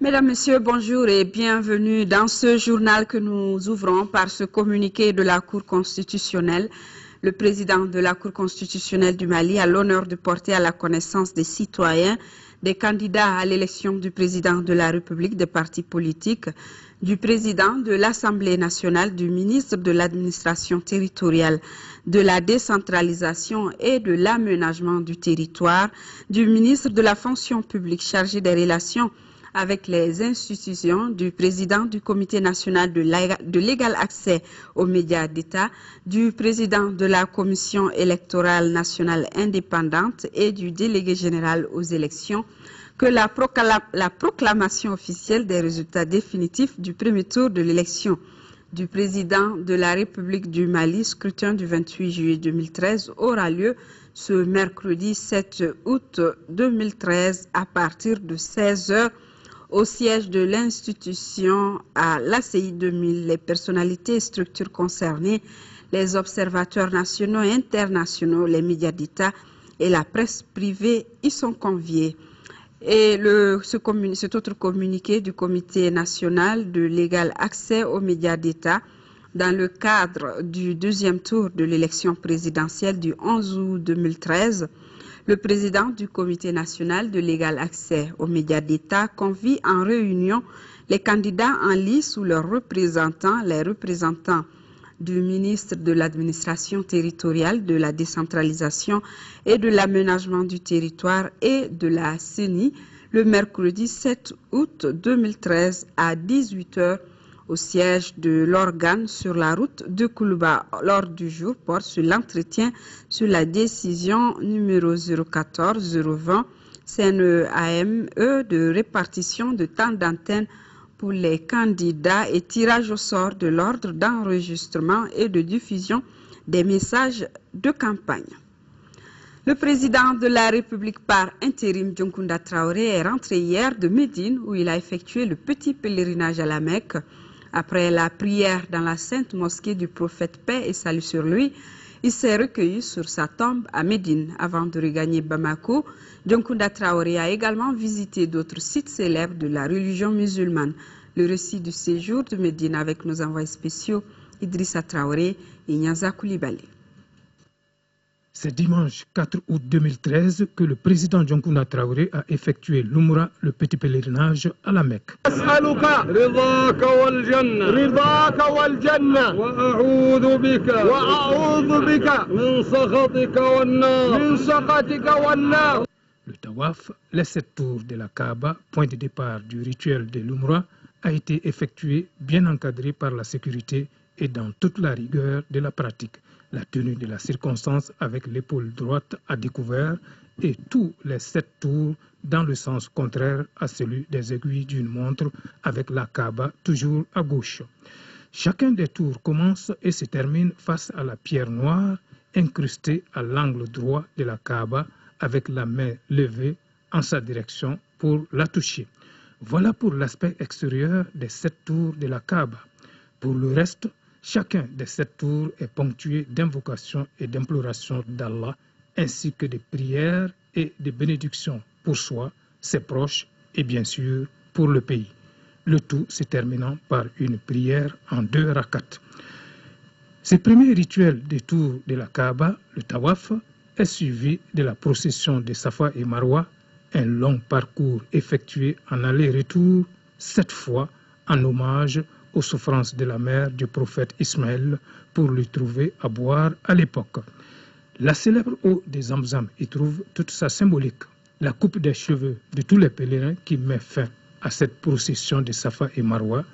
Mesdames, Messieurs, bonjour et bienvenue dans ce journal que nous ouvrons par ce communiqué de la Cour constitutionnelle. Le président de la Cour constitutionnelle du Mali a l'honneur de porter à la connaissance des citoyens, des candidats à l'élection du président de la République, des partis politiques, du président de l'Assemblée nationale, du ministre de l'administration territoriale, de la décentralisation et de l'aménagement du territoire, du ministre de la fonction publique chargé des relations avec les institutions, du président du Comité national de l'égal accès aux médias d'État, du président de la Commission électorale nationale indépendante et du délégué général aux élections, que la proclamation officielle des résultats définitifs du premier tour de l'élection du président de la République du Mali, scrutin du 28 juillet 2013, aura lieu ce mercredi 7 août 2013 à partir de 16 h au siège de l'institution à l'ACI 2000. Les personnalités et structures concernées, les observateurs nationaux et internationaux, les médias d'État et la presse privée y sont conviés. Et cet autre communiqué du Comité national de l'égal accès aux médias d'État, dans le cadre du deuxième tour de l'élection présidentielle du 11 août 2013, le président du Comité national de l'égal accès aux médias d'État convie en réunion les candidats en lice ou leurs représentants, les représentants du ministre de l'administration territoriale, de la décentralisation et de l'aménagement du territoire et de la CENI le mercredi 7 août 2013 à 18 h au siège de l'organe sur la route de Koulouba. L'ordre du jour porte sur l'entretien sur la décision numéro 014-020 CNEAME de répartition de temps d'antenne pour les candidats et tirage au sort de l'ordre d'enregistrement et de diffusion des messages de campagne. Le président de la République par intérim, Dioncounda Traoré, est rentré hier de Médine où il a effectué le petit pèlerinage à la Mecque. Après la prière dans la sainte mosquée du prophète paix et salut sur lui, il s'est recueilli sur sa tombe à Médine. Avant de regagner Bamako, Dioncounda Traoré a également visité d'autres sites célèbres de la religion musulmane. Le récit du séjour de Médine avec nos envoyés spéciaux Idrissa Traoré et Nyanza Koulibaly. C'est dimanche 4 août 2013 que le président Dioncounda Traoré a effectué l'Umra, le petit pèlerinage à la Mecque. Le Tawaf, les 7 tours de la Kaaba, point de départ du rituel de l'Umra, a été effectué bien encadré par la sécurité et dans toute la rigueur de la pratique. La tenue de la circonstance avec l'épaule droite à découvert et tous les 7 tours dans le sens contraire à celui des aiguilles d'une montre avec la Kaaba toujours à gauche. Chacun des tours commence et se termine face à la pierre noire incrustée à l'angle droit de la Kaaba avec la main levée en sa direction pour la toucher. Voilà pour l'aspect extérieur des 7 tours de la Kaaba. Pour le reste, chacun des 7 tours est ponctué d'invocations et d'implorations d'Allah, ainsi que de prières et de bénédictions pour soi, ses proches et bien sûr pour le pays. Le tout se terminant par une prière en 2 rakats. Ce premier rituel des tours de la Kaaba, le Tawaf, est suivi de la procession de Safa et Marwa, un long parcours effectué en aller-retour 7 fois en hommage aux souffrances de la mère du prophète Ismaël pour lui trouver à boire à l'époque. La célèbre eau de Zamzam y trouve toute sa symbolique. La coupe des cheveux de tous les pèlerins qui met fin à cette procession de Safa et Marwa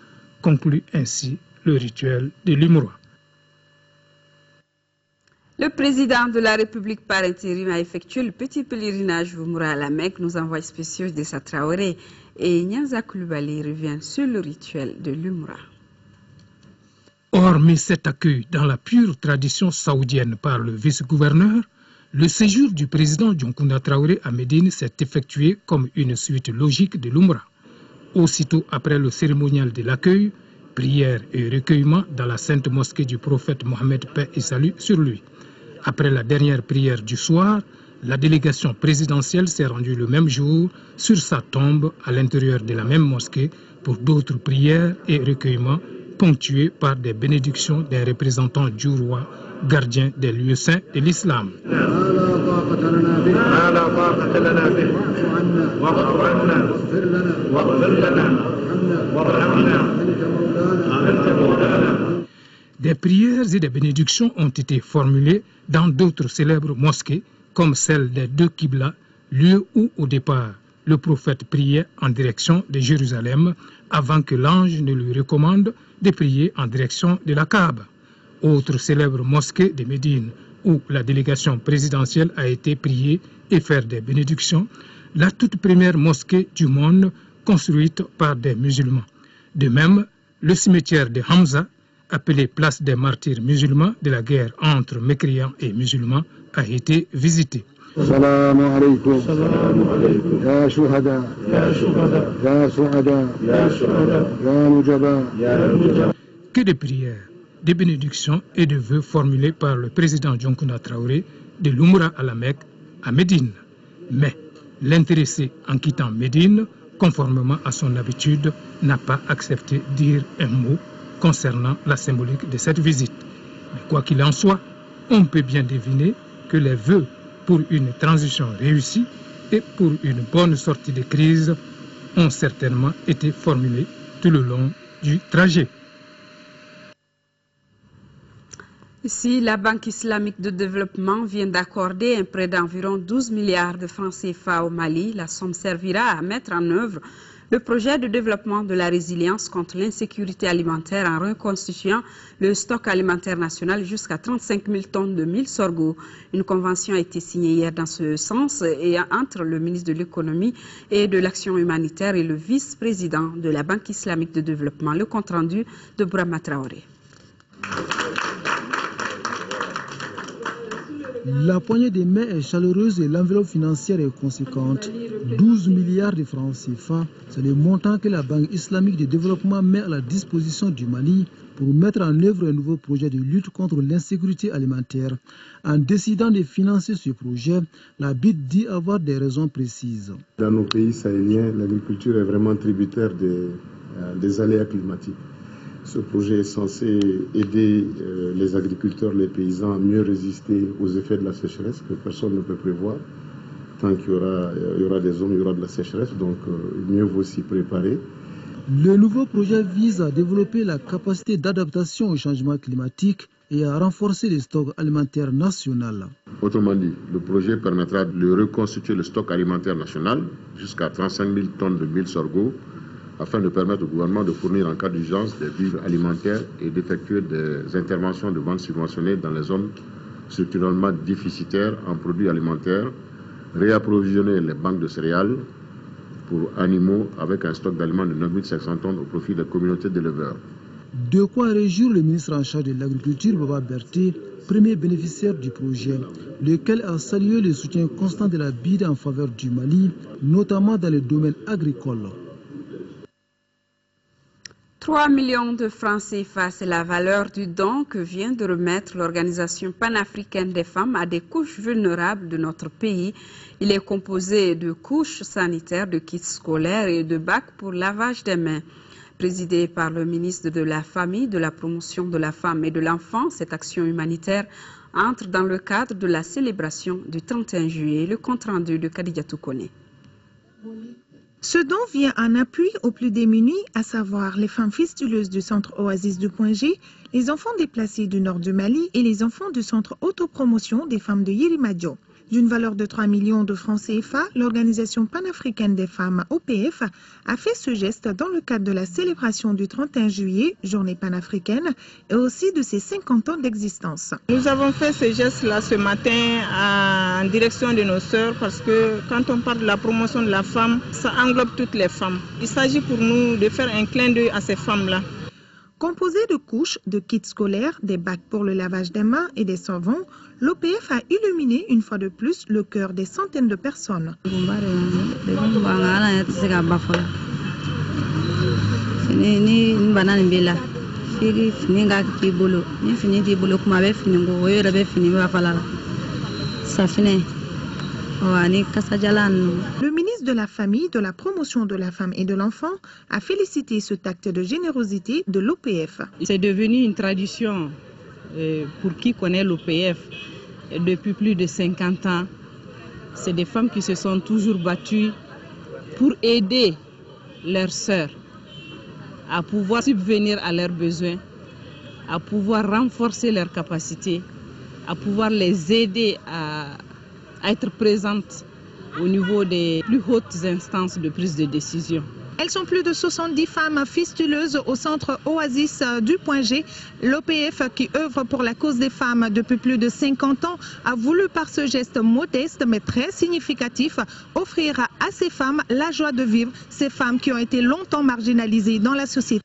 conclut ainsi le rituel de l'Umra. Le président de la République par intérim a effectué le petit pèlerinage Umra à la Mecque. Nos envoyés spéciaux Idrissa Traoré et Nyanza Koulibaly reviennent sur le rituel de l'Umra. Hormis cet accueil dans la pure tradition saoudienne par le vice-gouverneur, le séjour du président Dioncounda Traoré à Médine s'est effectué comme une suite logique de l'Umra. Aussitôt après le cérémonial de l'accueil, prière et recueillement dans la sainte mosquée du prophète Mohammed paix et salut sur lui. Après la dernière prière du soir, La délégation présidentielle s'est rendue le même jour sur sa tombe à l'intérieur de la même mosquée pour d'autres prières et recueillements ponctués par des bénédictions des représentants du roi, gardien des lieux saints de l'islam. Des prières et des bénédictions ont été formulées dans d'autres célèbres mosquées, comme celle des deux Qibla, lieu où, au départ, le prophète priait en direction de Jérusalem avant que l'ange ne lui recommande de prier en direction de la Kaaba. Autre célèbre mosquée de Médine, où la délégation présidentielle a été priée et faire des bénédictions, la toute première mosquée du monde construite par des musulmans. De même, le cimetière de Hamza, appelé place des martyrs musulmans de la guerre entre mécréants et musulmans, a été visité. Salam alaykum. Ya shuhada. Ya suhada. Ya nujaba. Que de prières, de bénédictions et de vœux formulés par le président Dioncounda Traoré de l'Umra à la Mecque à Médine. Mais l'intéressé en quittant Médine, conformément à son habitude, n'a pas accepté de dire un mot concernant la symbolique de cette visite. Mais quoi qu'il en soit, on peut bien deviner que les vœux pour une transition réussie et pour une bonne sortie de crise ont certainement été formulés tout le long du trajet. Ici, la Banque islamique de développement vient d'accorder un prêt d'environ 12 milliards de francs CFA au Mali. La somme servira à mettre en œuvre le projet de développement de la résilience contre l'insécurité alimentaire en reconstituant le stock alimentaire national jusqu'à 35 000 tonnes de mil sorgho. Une convention a été signée hier dans ce sens et entre le ministre de l'économie et de l'action humanitaire et le vice-président de la Banque islamique de développement. Le compte-rendu de Bourama Traoré. La poignée des mains est chaleureuse et l'enveloppe financière est conséquente. 12 milliards de francs CFA, c'est le montant que la Banque islamique de développement met à la disposition du Mali pour mettre en œuvre un nouveau projet de lutte contre l'insécurité alimentaire. En décidant de financer ce projet, la BID dit avoir des raisons précises. Dans nos pays sahéliens, l'agriculture est vraiment tributaire des aléas climatiques. Ce projet est censé aider les agriculteurs, les paysans à mieux résister aux effets de la sécheresse que personne ne peut prévoir. Tant qu'il y aura des hommes, il y aura de la sécheresse, donc mieux vaut s'y préparer. Le nouveau projet vise à développer la capacité d'adaptation au changement climatique et à renforcer les stocks alimentaires nationaux. Autrement dit, le projet permettra de reconstituer le stock alimentaire national jusqu'à 35 000 tonnes de mil sorgho, afin de permettre au gouvernement de fournir en cas d'urgence des vivres alimentaires et d'effectuer des interventions de vente subventionnées dans les zones structurellement déficitaires en produits alimentaires, réapprovisionner les banques de céréales pour animaux avec un stock d'aliments de 9 500 tonnes au profit des communautés d'éleveurs. De quoi réjouir le ministre en charge de l'agriculture, Baba Berté, premier bénéficiaire du projet, lequel a salué le soutien constant de la BID en faveur du Mali, notamment dans le domaine agricole. 3 millions de francs CFA, c'est la valeur du don que vient de remettre l'Organisation panafricaine des femmes à des couches vulnérables de notre pays. Il est composé de couches sanitaires, de kits scolaires et de bacs pour lavage des mains. Présidé par le ministre de la Famille, de la Promotion de la Femme et de l'Enfant, cette action humanitaire entre dans le cadre de la célébration du 31 juillet. Le compte-rendu de Khadija Toukone. Ce don vient en appui aux plus démunis, à savoir les femmes fistuleuses du centre Oasis du Point G, les enfants déplacés du nord du Mali et les enfants du centre autopromotion des femmes de Yirimadio. D'une valeur de 3 millions de francs CFA, l'Organisation panafricaine des femmes, OPF, a fait ce geste dans le cadre de la célébration du 31 juillet, journée panafricaine, et aussi de ses 50 ans d'existence. Nous avons fait ce geste-là ce matin en direction de nos sœurs parce que quand on parle de la promotion de la femme, ça englobe toutes les femmes. Il s'agit pour nous de faire un clin d'œil à ces femmes-là. Composé de couches, de kits scolaires, des bacs pour le lavage des mains et des savons, l'OPF a illuminé une fois de plus le cœur des centaines de personnes. Le ministre de la Famille, de la Promotion de la Femme et de l'Enfant a félicité cet acte de générosité de l'OPF. C'est devenu une tradition pour qui connaît l'OPF depuis plus de 50 ans. C'est des femmes qui se sont toujours battues pour aider leurs sœurs à pouvoir subvenir à leurs besoins, à pouvoir renforcer leurs capacités, à pouvoir les aider à être présentes au niveau des plus hautes instances de prise de décision. Elles sont plus de 70 femmes fistuleuses au centre Oasis du Point G. L'OPF, qui œuvre pour la cause des femmes depuis plus de 50 ans, a voulu par ce geste modeste mais très significatif offrir à ces femmes la joie de vivre, ces femmes qui ont été longtemps marginalisées dans la société.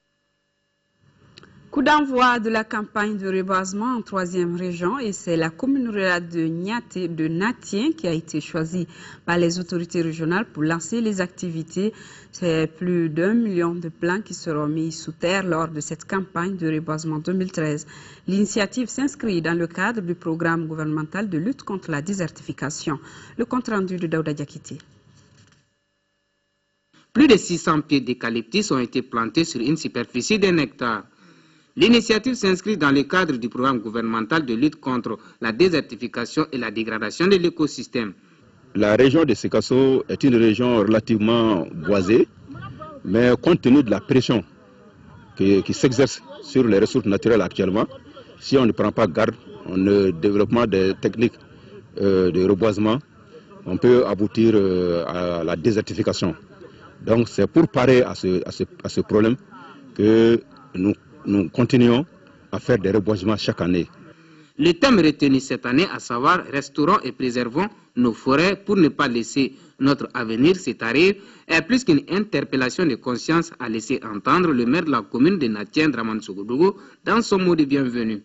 Coup d'envoi de la campagne de reboisement en 3e région et c'est la commune rurale de Natien qui a été choisie par les autorités régionales pour lancer les activités. C'est plus d'1 million de plants qui seront mis sous terre lors de cette campagne de reboisement 2013. L'initiative s'inscrit dans le cadre du programme gouvernemental de lutte contre la désertification. Le compte rendu de Daouda Diakité. Plus de 600 pieds d'eucalyptus ont été plantés sur une superficie d'1 hectare. L'initiative s'inscrit dans le cadre du programme gouvernemental de lutte contre la désertification et la dégradation de l'écosystème. La région de Sekasso est une région relativement boisée, mais compte tenu de la pression qui s'exerce sur les ressources naturelles actuellement, si on ne prend pas garde au développement des techniques de reboisement, on peut aboutir à la désertification. Donc c'est pour parer à ce problème que nous continuons à faire des reboisements chaque année. Le thème retenu cette année, à savoir « Restaurons et préservons nos forêts pour ne pas laisser notre avenir s'étarir », est plus qu'une interpellation de conscience à laisser entendre le maire de la commune de Natien, Dramane Sogodougou, dans son mot de bienvenue.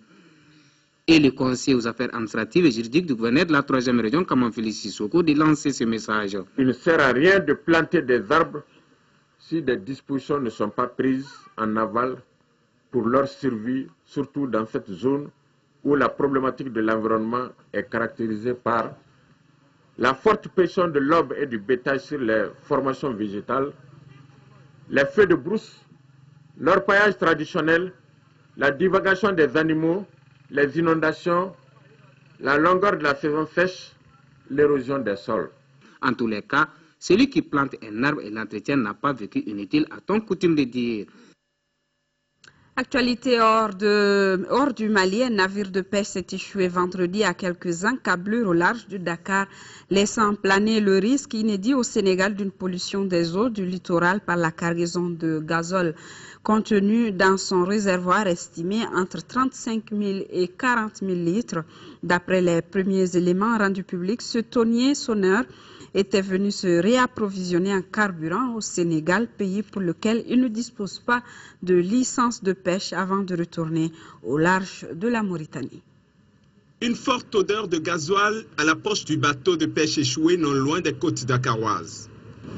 Et le conseiller aux affaires administratives et juridiques du gouverneur de la 3e région, Kaman Félix Sissoko, de lancer ce message. Il ne sert à rien de planter des arbres si des dispositions ne sont pas prises en aval pour leur survie, surtout dans cette zone où la problématique de l'environnement est caractérisée par la forte pression de l'aube et du bétail sur les formations végétales, les feux de brousse, l'orpaillage traditionnel, la divagation des animaux, les inondations, la longueur de la saison sèche, l'érosion des sols. En tous les cas, celui qui plante un arbre et l'entretien n'a pas vécu inutile, a-t-on coutume de dire. Actualité hors du Mali, un navire de pêche s'est échoué vendredi à quelques encablures au large du Dakar, laissant planer le risque inédit au Sénégal d'une pollution des eaux du littoral par la cargaison de gazole contenu dans son réservoir estimé entre 35 000 et 40 000 litres. D'après les premiers éléments rendus publics, ce tonnier sonneur était venu se réapprovisionner en carburant au Sénégal, pays pour lequel il ne dispose pas de licence de pêche avant de retourner au large de la Mauritanie. Une forte odeur de gasoil à l'approche du bateau de pêche échoué non loin des côtes dakaroises.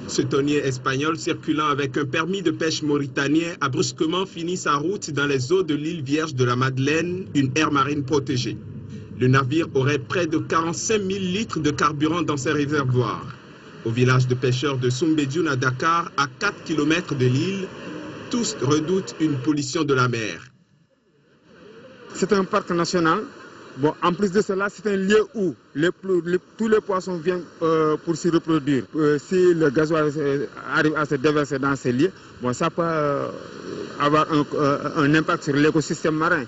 Ce tonnier espagnol circulant avec un permis de pêche mauritanien a brusquement fini sa route dans les eaux de l'île Vierge de la Madeleine, une aire marine protégée. Le navire aurait près de 45 000 litres de carburant dans ses réservoirs. Au village de pêcheurs de Soumbédioune à Dakar, à 4 km de l'île, tous redoutent une pollution de la mer. C'est un parc national. Bon, en plus de cela, c'est un lieu où tous les poissons viennent pour s'y reproduire. Si le gasoil arrive à se déverser dans ces lieux, bon, ça peut avoir un impact sur l'écosystème marin.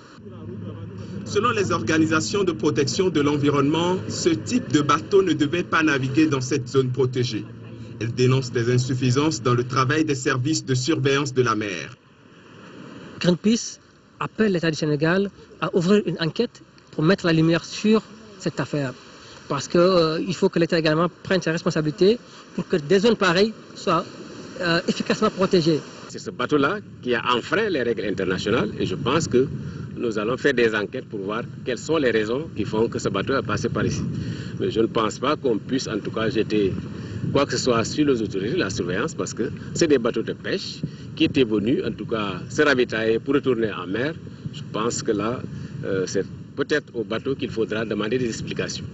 Selon les organisations de protection de l'environnement, ce type de bateau ne devait pas naviguer dans cette zone protégée. Elles dénoncent des insuffisances dans le travail des services de surveillance de la mer. Greenpeace appelle l'État du Sénégal à ouvrir une enquête pour mettre la lumière sur cette affaire. Parce qu'il faut que l'État également prenne ses responsabilités pour que des zones pareilles soient efficacement protégées. C'est ce bateau-là qui a enfreint les règles internationales et je pense que nous allons faire des enquêtes pour voir quelles sont les raisons qui font que ce bateau est passé par ici. Mais je ne pense pas qu'on puisse en tout cas jeter quoi que ce soit sur les autorités de la surveillance parce que c'est des bateaux de pêche qui étaient venus en tout cas se ravitailler pour retourner en mer. Je pense que là, c'est peut-être au bateau qu'il faudra demander des explications.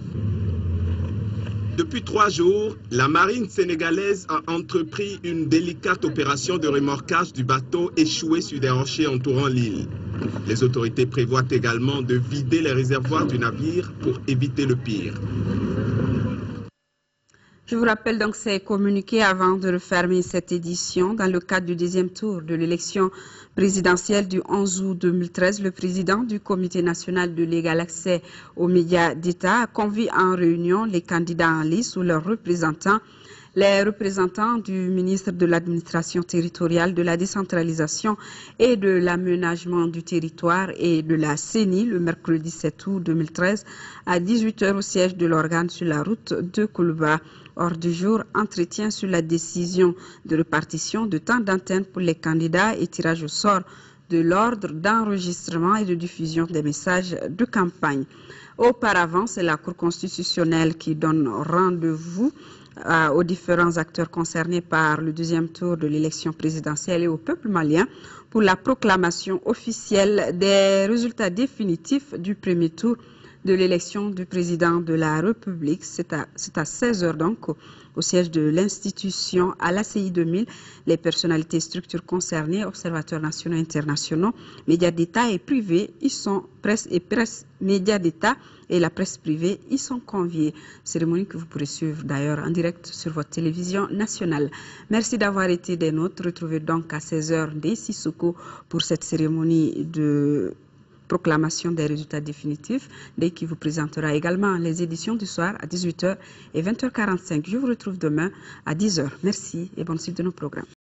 Depuis 3 jours, la marine sénégalaise a entrepris une délicate opération de remorquage du bateau échoué sur des rochers entourant l'île. Les autorités prévoient également de vider les réservoirs du navire pour éviter le pire. Je vous rappelle donc ces communiqués avant de refermer cette édition. Dans le cadre du deuxième tour de l'élection présidentielle du 11 août 2013, le président du Comité national de l'égal accès aux médias d'État a convié en réunion les candidats en lice ou leurs représentants, les représentants du ministre de l'administration territoriale, de la décentralisation et de l'aménagement du territoire et de la CENI le mercredi 7 août 2013 à 18 h au siège de l'organe sur la route de Koulouba. Hors du jour, entretien sur la décision de répartition de temps d'antenne pour les candidats et tirage au sort de l'ordre d'enregistrement et de diffusion des messages de campagne. Auparavant, c'est la Cour constitutionnelle qui donne rendez-vous aux différents acteurs concernés par le deuxième tour de l'élection présidentielle et au peuple malien pour la proclamation officielle des résultats définitifs du premier tour de l'élection du président de la République. C'est à 16 h donc au siège de l'institution à l'ACI 2000. Les personnalités et structures concernées, observateurs nationaux et internationaux, médias d'État et privés, y sont presse, médias d'État et la presse privée y sont conviés. Cérémonie que vous pourrez suivre d'ailleurs en direct sur votre télévision nationale. Merci d'avoir été des nôtres. Retrouvez donc à 16 h dès Sissoko pour cette cérémonie de proclamation des résultats définitifs, dès qui vous présentera également les éditions du soir à 18 h et 20 h 45. Je vous retrouve demain à 10 h. Merci et bonne suite de nos programmes.